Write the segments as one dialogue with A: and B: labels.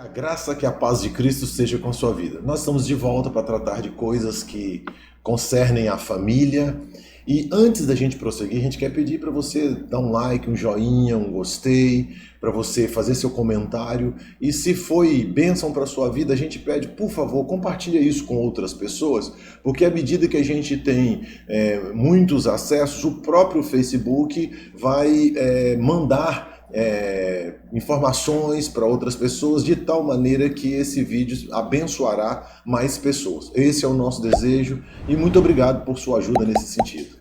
A: A graça que a paz de Cristo seja com a sua vida. Nós estamos de volta para tratar de coisas que concernem a família. E antes da gente prosseguir, a gente quer pedir para você dar um like, um joinha, um gostei, para você fazer seu comentário. E se foi bênção para a sua vida, a gente pede, por favor, compartilhe isso com outras pessoas, porque à medida que a gente tem muitos acessos, o próprio Facebook vai mandar informações para outras pessoas de tal maneira que esse vídeo abençoará mais pessoas. Esse é o nosso desejo e muito obrigado por sua ajuda nesse sentido.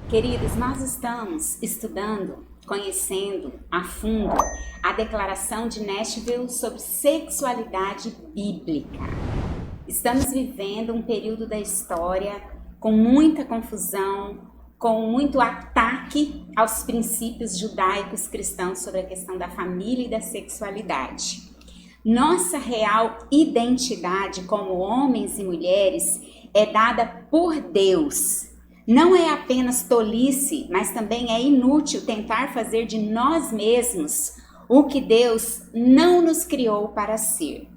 B: Queridos, nós estamos estudando, conhecendo a fundo a declaração de Nashville sobre sexualidade bíblica. Estamos vivendo um período da história com muita confusão, com muito ataque aos princípios judaicos cristãos sobre a questão da família e da sexualidade. Nossa real identidade como homens e mulheres é dada por Deus. Não é apenas tolice, mas também é inútil tentar fazer de nós mesmos o que Deus não nos criou para ser.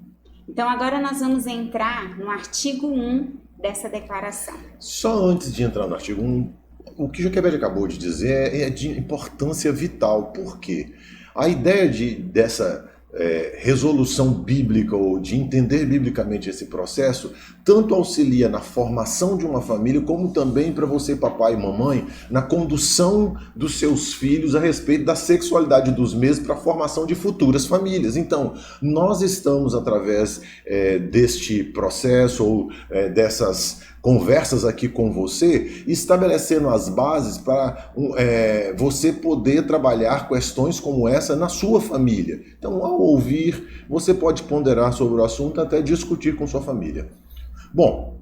B: Então agora nós vamos entrar no artigo 1 dessa declaração.
A: Só antes de entrar no artigo 1, o que o Joquebed acabou de dizer é de importância vital. Por quê? A ideia dessa resolução bíblica ou de entender biblicamente esse processo tanto auxilia na formação de uma família como também para você, papai e mamãe, na condução dos seus filhos a respeito da sexualidade dos mesmos para a formação de futuras famílias. Então, nós estamos através deste processo ou dessas conversas aqui com você, estabelecendo as bases para você poder trabalhar questões como essa na sua família. Então, ao ouvir, você pode ponderar sobre o assunto até discutir com sua família. Bom,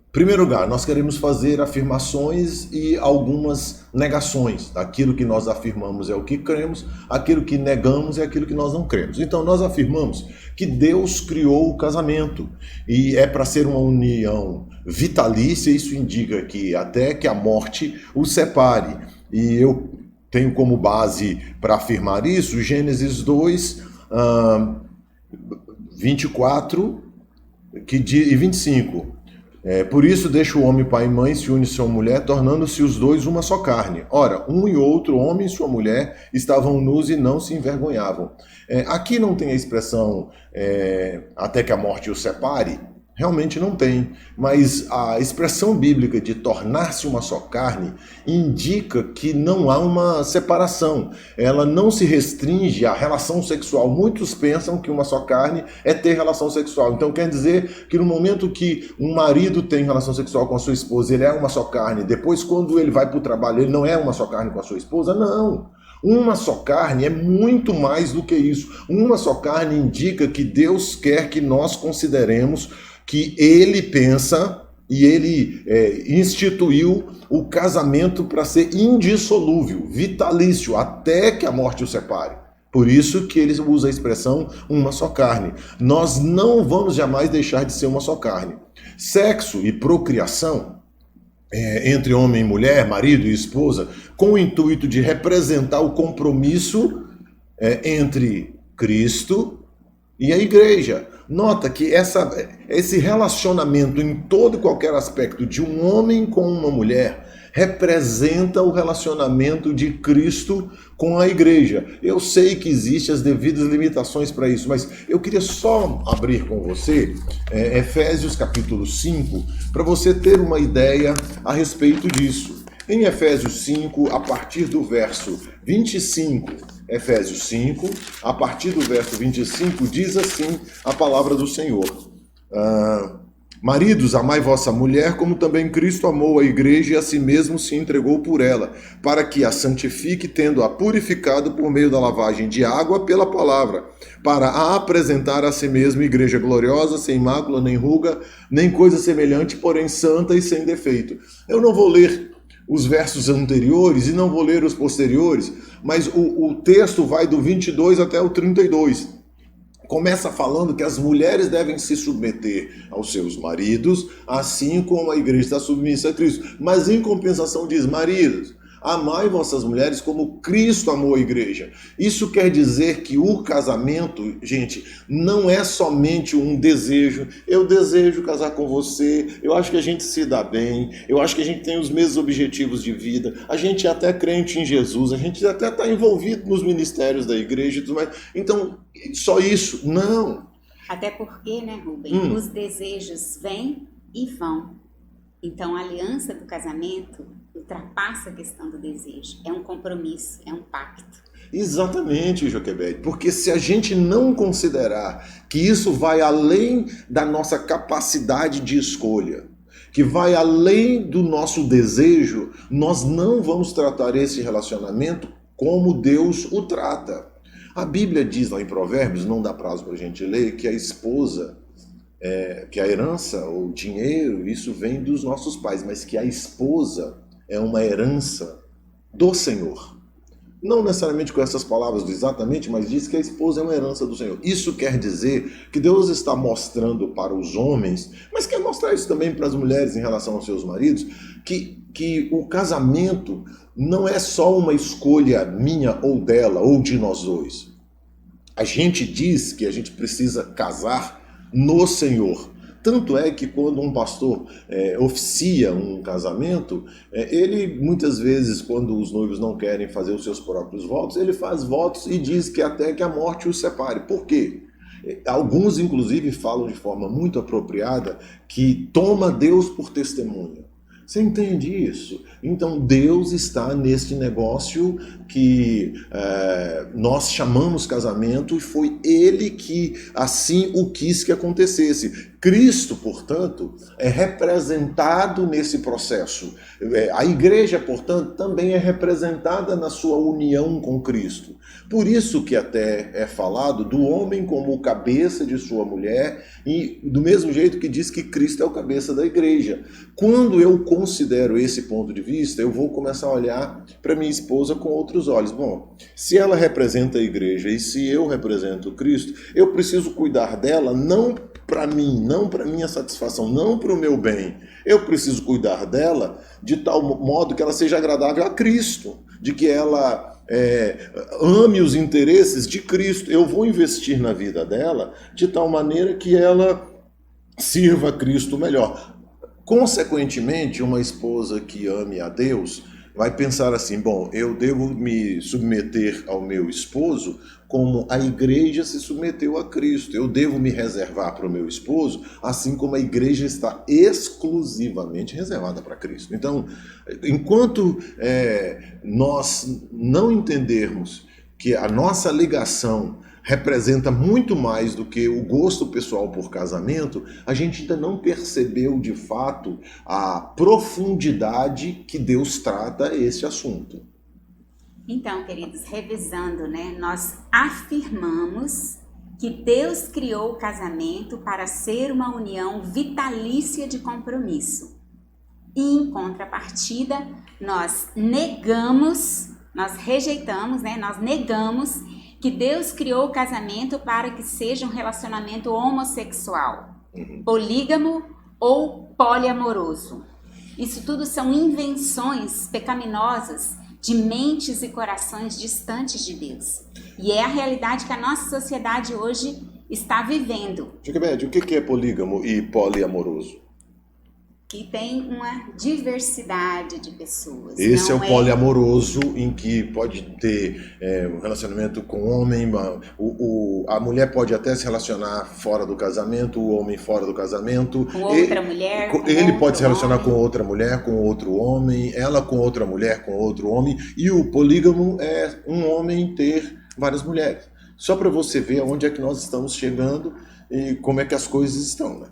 A: em primeiro lugar, nós queremos fazer afirmações e algumas negações. Aquilo que nós afirmamos é o que cremos, aquilo que negamos é aquilo que nós não cremos. Então nós afirmamos que Deus criou o casamento e é para ser uma união vitalícia, isso indica que até que a morte o separe. E eu tenho como base para afirmar isso Gênesis 2, 24 e 25. Por isso deixa o homem pai e mãe, se une sua mulher, tornando-se os dois uma só carne. Ora, um e outro, homem e sua mulher, estavam nus e não se envergonhavam. Aqui não tem a expressão até que a morte os separe. Realmente não tem, mas a expressão bíblica de tornar-se uma só carne indica que não há uma separação. Ela não se restringe à relação sexual. Muitos pensam que uma só carne é ter relação sexual. Então quer dizer que no momento que um marido tem relação sexual com a sua esposa, ele é uma só carne. Depois, quando ele vai para o trabalho, ele não é uma só carne com a sua esposa? Não. Uma só carne é muito mais do que isso. Uma só carne indica que Deus quer que nós consideremos que ele pensa e ele instituiu o casamento para ser indissolúvel, vitalício, até que a morte o separe. Por isso que ele usa a expressão uma só carne. Nós não vamos jamais deixar de ser uma só carne. Sexo e procriação entre homem e mulher, marido e esposa, com o intuito de representar o compromisso entre Cristo e a igreja. Nota que esse relacionamento em todo e qualquer aspecto de um homem com uma mulher representa o relacionamento de Cristo com a igreja. Eu sei que existem as devidas limitações para isso, mas eu queria só abrir com você Efésios capítulo 5, para você ter uma ideia a respeito disso. Em Efésios 5, a partir do verso 25, Efésios 5, a partir do verso 25, diz assim a palavra do Senhor. Maridos, amai vossa mulher, como também Cristo amou a igreja e a si mesmo se entregou por ela, para que a santifique, tendo-a purificado por meio da lavagem de água pela palavra, para a apresentar a si mesmo igreja gloriosa, sem mácula, nem ruga, nem coisa semelhante, porém santa e sem defeito. Eu não vou ler os versos anteriores e não vou ler os posteriores, mas o texto vai do 22 até o 32. Começa falando que as mulheres devem se submeter aos seus maridos, assim como a igreja está submissa a Cristo. Mas em compensação diz, maridos, Amai vossas mulheres como Cristo amou a igreja. Isso quer dizer que o casamento, gente, não é somente um desejo. Eu desejo casar com você, eu acho que a gente se dá bem, eu acho que a gente tem os mesmos objetivos de vida, a gente é até crente em Jesus, a gente até está envolvido nos ministérios da igreja e tudo mais. Então, só isso? Não.
B: Até porque, né, Rubem, os desejos vêm e vão. Então, a aliança do casamento ultrapassa a questão do desejo. É um compromisso, é um pacto.
A: Exatamente, Joquebede, porque se a gente não considerar que isso vai além da nossa capacidade de escolha, que vai além do nosso desejo, nós não vamos tratar esse relacionamento como Deus o trata. A Bíblia diz lá em Provérbios, não dá prazo para a gente ler, que a esposa, que a herança, o dinheiro, isso vem dos nossos pais, mas que a esposa é uma herança do Senhor. Não necessariamente com essas palavras exatamente, mas diz que a esposa é uma herança do Senhor. Isso quer dizer que Deus está mostrando para os homens, mas quer mostrar isso também para as mulheres em relação aos seus maridos, que o casamento não é só uma escolha minha ou dela, ou de nós dois. A gente diz que a gente precisa casar no Senhor. Tanto é que quando um pastor oficia um casamento, ele muitas vezes, quando os noivos não querem fazer os seus próprios votos, ele faz votos e diz que até que a morte os separe. Por quê? Alguns, inclusive, falam de forma muito apropriada que toma Deus por testemunha. Você entende isso? Então Deus está neste negócio que nós chamamos casamento e foi Ele que assim o quis que acontecesse. Cristo, portanto, é representado nesse processo. A igreja, portanto, também é representada na sua união com Cristo. Por isso que até é falado do homem como o cabeça de sua mulher e do mesmo jeito que diz que Cristo é o cabeça da igreja. Quando eu considero esse ponto de vista, eu vou começar a olhar para minha esposa com outros olhos. Bom, se ela representa a igreja e se eu represento Cristo, eu preciso cuidar dela não para mim, não para minha satisfação, não para o meu bem. Eu preciso cuidar dela de tal modo que ela seja agradável a Cristo, de que ela ame os interesses de Cristo. Eu vou investir na vida dela de tal maneira que ela sirva a Cristo melhor. Consequentemente, uma esposa que ame a Deus vai pensar assim, bom, eu devo me submeter ao meu esposo como a igreja se submeteu a Cristo. Eu devo me reservar para o meu esposo, assim como a igreja está exclusivamente reservada para Cristo. Então, enquanto nós não entendermos que a nossa ligação representa muito mais do que o gosto pessoal por casamento, a gente ainda não percebeu de fato a profundidade que Deus trata esse assunto.
B: Então, queridos, revisando, né, nós afirmamos que Deus criou o casamento para ser uma união vitalícia de compromisso. E em contrapartida, nós rejeitamos, né, nós negamos que Deus criou o casamento para que seja um relacionamento homossexual, polígamo ou poliamoroso. Isso tudo são invenções pecaminosas de mentes e corações distantes de Deus. E é a realidade que a nossa sociedade hoje está vivendo.
A: Joquebede, o que é polígamo e poliamoroso?
B: Que tem uma diversidade de pessoas.
A: Esse é o poliamoroso, em que pode ter um relacionamento com o homem, a mulher pode até se relacionar fora do casamento, o homem fora do casamento.
B: Com outra mulher, com
A: ele
B: outro
A: pode se relacionar
B: homem.
A: com outra mulher, com outro homem, ela com outra mulher, com outro homem. E o polígamo é um homem ter várias mulheres. Só para você ver aonde é que nós estamos chegando e como é que as coisas estão, né?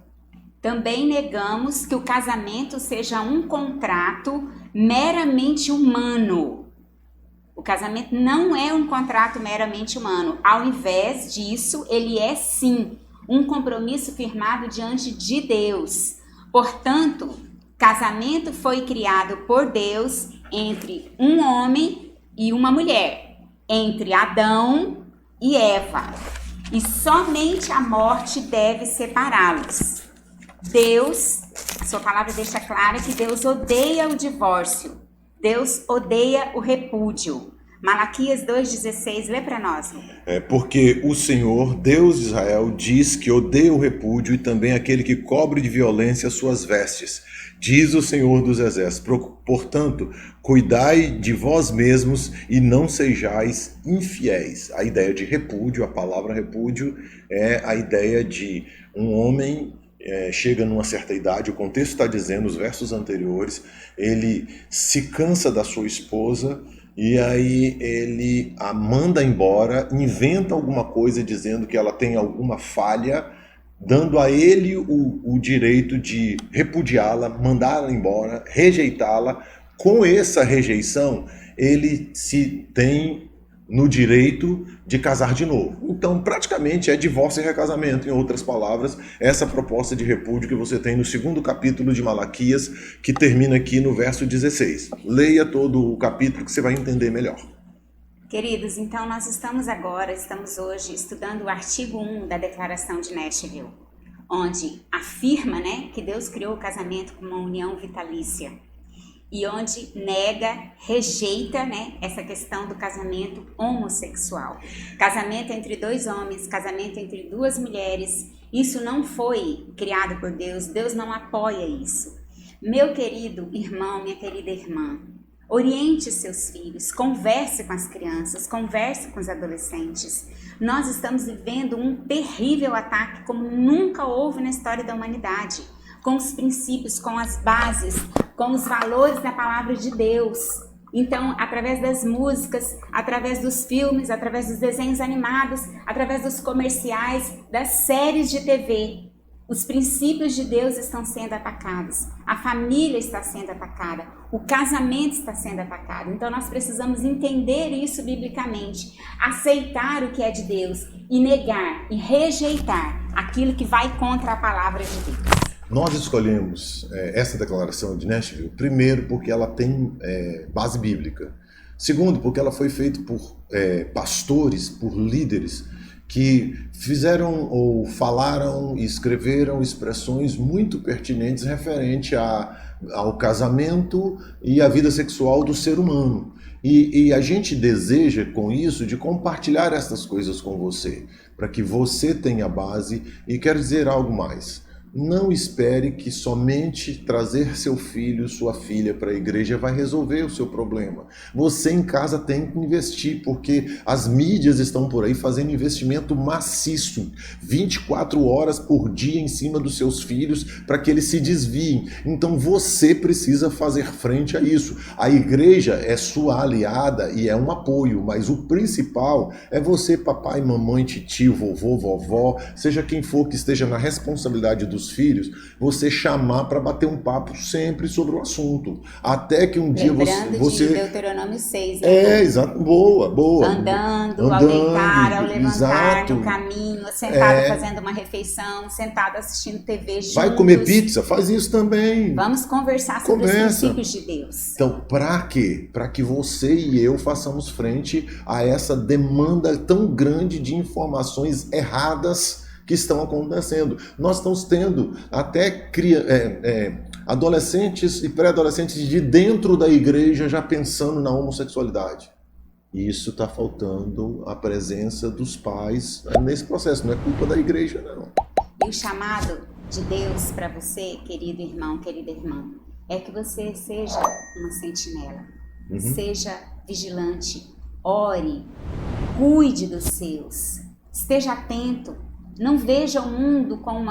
B: Também negamos que o casamento seja um contrato meramente humano. O casamento não é um contrato meramente humano. Ao invés disso, ele é sim um compromisso firmado diante de Deus. Portanto, casamento foi criado por Deus entre um homem e uma mulher, entre Adão e Eva. E somente a morte deve separá-los. Deus, a sua palavra deixa clara que Deus odeia o divórcio. Deus odeia o repúdio. Malaquias 2,16, lê para nós.
A: Porque o Senhor, Deus de Israel, diz que odeia o repúdio e também aquele que cobre de violência suas vestes. Diz o Senhor dos Exércitos. Portanto, cuidai de vós mesmos e não sejais infiéis. A ideia de repúdio, a palavra repúdio, é a ideia de um homem chega numa certa idade, o contexto está dizendo, os versos anteriores, ele se cansa da sua esposa e aí ele a manda embora, inventa alguma coisa dizendo que ela tem alguma falha, dando a ele o direito de repudiá-la, mandá-la embora, rejeitá-la. Com essa rejeição, ele se tem no direito de casar de novo. Então, praticamente é divórcio e recasamento, em outras palavras, essa proposta de repúdio que você tem no 2º capítulo de Malaquias, que termina aqui no verso 16. Leia todo o capítulo que você vai entender melhor.
B: Queridos, então nós estamos hoje estudando o artigo 1 da Declaração de Nashville, onde afirma, que Deus criou o casamento como uma união vitalícia e onde nega, rejeita, essa questão do casamento homossexual. Casamento entre 2 homens, casamento entre 2 mulheres, isso não foi criado por Deus, Deus não apoia isso. Meu querido irmão, minha querida irmã, oriente seus filhos, converse com as crianças, converse com os adolescentes. Nós estamos vivendo um terrível ataque como nunca houve na história da humanidade, com os princípios, com as bases, com os valores da palavra de Deus. Então, através das músicas, através dos filmes, através dos desenhos animados, através dos comerciais, das séries de TV, os princípios de Deus estão sendo atacados, a família está sendo atacada, o casamento está sendo atacado. Então nós precisamos entender isso biblicamente, aceitar o que é de Deus e negar e rejeitar aquilo que vai contra a palavra de Deus.
A: Nós escolhemos essa declaração de Nashville, primeiro porque ela tem base bíblica, segundo porque ela foi feita por pastores, por líderes, que fizeram ou falaram e escreveram expressões muito pertinentes referente ao casamento e à vida sexual do ser humano. E a gente deseja com isso de compartilhar essas coisas com você, para que você tenha base. E quero dizer algo mais. Não espere que somente trazer seu filho, sua filha para a igreja vai resolver o seu problema. Você em casa tem que investir, porque as mídias estão por aí fazendo investimento maciço, 24 horas por dia em cima dos seus filhos para que eles se desviem. Então você precisa fazer frente a isso. A igreja é sua aliada e é um apoio, mas o principal é você, papai, mamãe, titio, vovô, vovó, seja quem for que esteja na responsabilidade dos filhos, você chamar para bater um papo sempre sobre o assunto. Até que um dia você...
B: de Deuteronômio 6.
A: Exato. Boa.
B: Andando, ao deitar, ao levantar,
A: exato.
B: No caminho, sentado fazendo uma refeição, sentado assistindo TV juntos.
A: Vai comer pizza? Faz isso também.
B: Vamos conversar sobre os princípios de Deus.
A: Então, para quê? Para que você e eu façamos frente a essa demanda tão grande de informações erradas que estão acontecendo. Nós estamos tendo até adolescentes e pré-adolescentes de dentro da igreja já pensando na homossexualidade. E isso está faltando a presença dos pais nesse processo. Não é culpa da igreja, não.
B: E o chamado de Deus para você, querido irmão, querida irmã, é que você seja uma sentinela. Seja vigilante, ore, cuide dos seus, esteja atento. Não veja o mundo com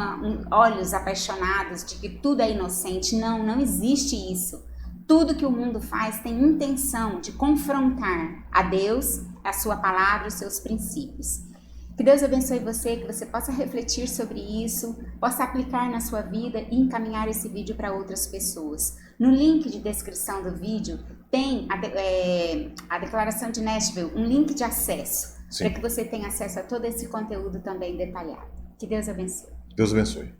B: olhos apaixonados de que tudo é inocente. Não existe isso. Tudo que o mundo faz tem intenção de confrontar a Deus, a sua palavra, os seus princípios. Que Deus abençoe você, que você possa refletir sobre isso, possa aplicar na sua vida e encaminhar esse vídeo para outras pessoas. No link de descrição do vídeo tem a declaração de Nashville, um link de acesso. Para que você tenha acesso a todo esse conteúdo também detalhado. Que Deus abençoe.
A: Deus abençoe.